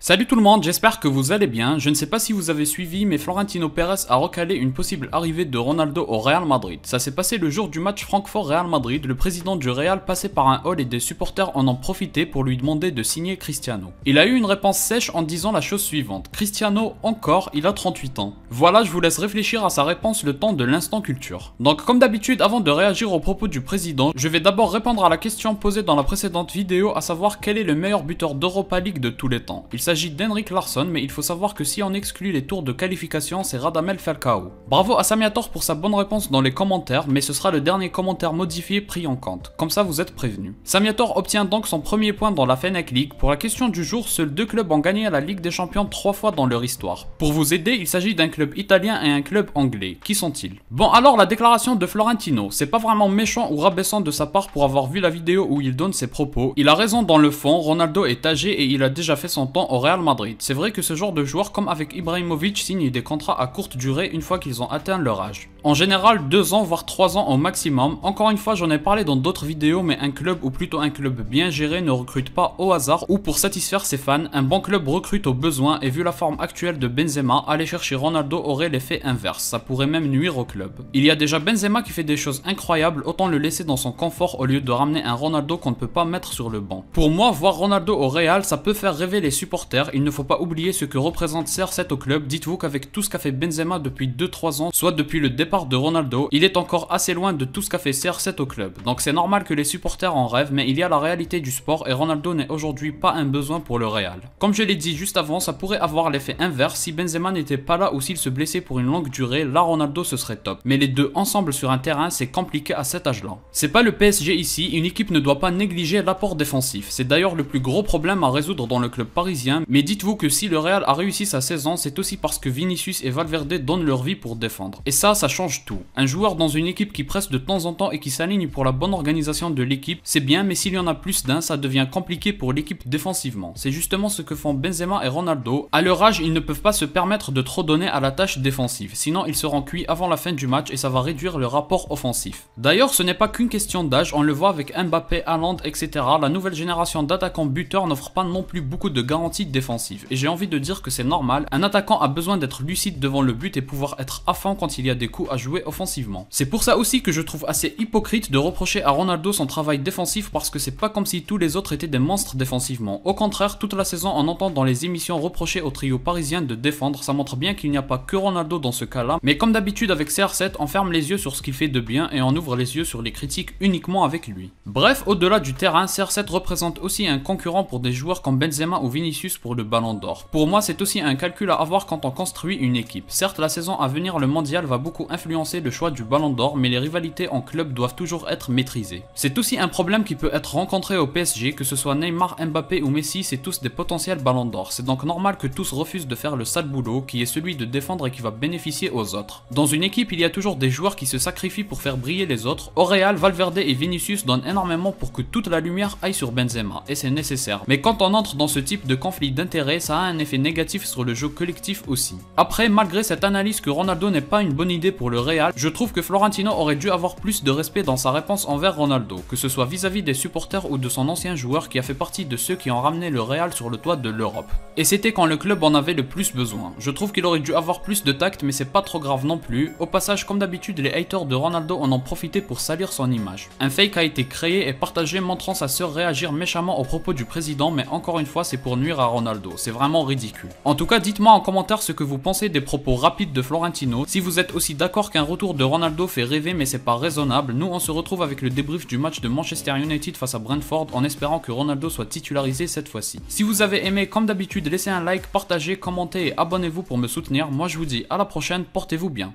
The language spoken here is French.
Salut tout le monde, j'espère que vous allez bien. Je ne sais pas si vous avez suivi, mais Florentino Pérez a recalé une possible arrivée de Ronaldo au Real Madrid. Ça s'est passé le jour du match Francfort-Real Madrid. Le président du Real passait par un hall et des supporters en ont profité pour lui demander de signer Cristiano. Il a eu une réponse sèche en disant la chose suivante: Cristiano, encore, il a 38 ans. Voilà, je vous laisse réfléchir à sa réponse le temps de l'instant culture. Donc comme d'habitude, avant de réagir aux propos du président, je vais d'abord répondre à la question posée dans la précédente vidéo, à savoir quel est le meilleur buteur d'Europa League de tous les temps. Il s'agit d'Henrik Larsson, mais il faut savoir que si on exclut les tours de qualification, c'est Radamel Falcao. Bravo à Samiator pour sa bonne réponse dans les commentaires, mais ce sera le dernier commentaire modifié pris en compte. Comme ça, vous êtes prévenus. Samiator obtient donc son premier point dans la Fennec League. Pour la question du jour, seuls deux clubs ont gagné la Ligue des Champions 3 fois dans leur histoire. Pour vous aider, il s'agit d'un club italien et un club anglais. Qui sont-ils? Bon, alors la déclaration de Florentino, c'est pas vraiment méchant ou rabaissant de sa part pour avoir vu la vidéo où il donne ses propos. Il a raison dans le fond, Ronaldo est âgé et il a déjà fait son temps au Real Madrid. C'est vrai que ce genre de joueurs, comme avec Ibrahimovic, signent des contrats à courte durée une fois qu'ils ont atteint leur âge. En général, 2 ans voire 3 ans au maximum. Encore une fois, j'en ai parlé dans d'autres vidéos, mais un club ou plutôt un club bien géré ne recrute pas au hasard ou pour satisfaire ses fans. Un bon club recrute au besoin et vu la forme actuelle de Benzema, aller chercher Ronaldo aurait l'effet inverse. Ça pourrait même nuire au club. Il y a déjà Benzema qui fait des choses incroyables, autant le laisser dans son confort au lieu de ramener un Ronaldo qu'on ne peut pas mettre sur le banc. Pour moi, voir Ronaldo au Real, ça peut faire rêver les supporters. Il ne faut pas oublier ce que représente CR7 au club. Dites-vous qu'avec tout ce qu'a fait Benzema depuis 2-3 ans, soit depuis le départ de Ronaldo, il est encore assez loin de tout ce qu'a fait CR7 au club. Donc c'est normal que les supporters en rêvent, mais il y a la réalité du sport et Ronaldo n'est aujourd'hui pas un besoin pour le Real. Comme je l'ai dit juste avant, ça pourrait avoir l'effet inverse. Si Benzema n'était pas là ou s'il se blessait pour une longue durée, là Ronaldo ce serait top. Mais les deux ensemble sur un terrain, c'est compliqué à cet âge-là. C'est pas le PSG ici, une équipe ne doit pas négliger l'apport défensif. C'est d'ailleurs le plus gros problème à résoudre dans le club parisien, mais dites-vous que si le Real a réussi sa saison, c'est aussi parce que Vinicius et Valverde donnent leur vie pour défendre. Et ça change tout. Un joueur dans une équipe qui presse de temps en temps et qui s'aligne pour la bonne organisation de l'équipe, c'est bien, mais s'il y en a plus d'un, ça devient compliqué pour l'équipe défensivement. C'est justement ce que font Benzema et Ronaldo. À leur âge, ils ne peuvent pas se permettre de trop donner à la tâche défensive, sinon ils seront cuits avant la fin du match et ça va réduire le rapport offensif. D'ailleurs, ce n'est pas qu'une question d'âge, on le voit avec Mbappé, Haaland, etc. La nouvelle génération d'attaquants buteurs n'offre pas non plus beaucoup de garanties défensives. Et j'ai envie de dire que c'est normal, un attaquant a besoin d'être lucide devant le but et pouvoir être à fond quand il y a des coups à jouer offensivement. C'est pour ça aussi que je trouve assez hypocrite de reprocher à Ronaldo son travail défensif parce que c'est pas comme si tous les autres étaient des monstres défensivement. Au contraire, toute la saison on entend dans les émissions reprocher au trio parisien de défendre, ça montre bien qu'il n'y a pas que Ronaldo dans ce cas-là, mais comme d'habitude avec CR7, on ferme les yeux sur ce qu'il fait de bien et on ouvre les yeux sur les critiques uniquement avec lui. Bref, au-delà du terrain, CR7 représente aussi un concurrent pour des joueurs comme Benzema ou Vinicius pour le Ballon d'Or. Pour moi, c'est aussi un calcul à avoir quand on construit une équipe. Certes, la saison à venir, le mondial va beaucoup influencer le choix du Ballon d'Or, mais les rivalités en club doivent toujours être maîtrisées. C'est aussi un problème qui peut être rencontré au PSG, que ce soit Neymar, Mbappé ou Messi, c'est tous des potentiels Ballons d'Or. C'est donc normal que tous refusent de faire le sale boulot, qui est celui de défendre et qui va bénéficier aux autres. Dans une équipe, il y a toujours des joueurs qui se sacrifient pour faire briller les autres. Au Real, Valverde et Vinicius donnent énormément pour que toute la lumière aille sur Benzema, et c'est nécessaire. Mais quand on entre dans ce type de conflit d'intérêts, ça a un effet négatif sur le jeu collectif aussi. Après, malgré cette analyse que Ronaldo n'est pas une bonne idée pour le Real, je trouve que Florentino aurait dû avoir plus de respect dans sa réponse envers Ronaldo, que ce soit vis-à-vis des supporters ou de son ancien joueur qui a fait partie de ceux qui ont ramené le Real sur le toit de l'Europe. Et c'était quand le club en avait le plus besoin. Je trouve qu'il aurait dû avoir plus de tact, mais c'est pas trop grave non plus. Au passage, comme d'habitude, les haters de Ronaldo en ont profité pour salir son image. Un fake a été créé et partagé montrant sa sœur réagir méchamment aux propos du président, mais encore une fois, c'est pour nuire à Ronaldo. C'est vraiment ridicule. En tout cas, dites-moi en commentaire ce que vous pensez des propos rapides de Florentino. Si vous êtes aussi d'accord qu'un retour de Ronaldo fait rêver mais c'est pas raisonnable, nous on se retrouve avec le débrief du match de Manchester United face à Brentford en espérant que Ronaldo soit titularisé cette fois-ci. Si vous avez aimé, comme d'habitude, laissez un like, partagez, commentez et abonnez-vous pour me soutenir. Moi je vous dis à la prochaine, portez-vous bien.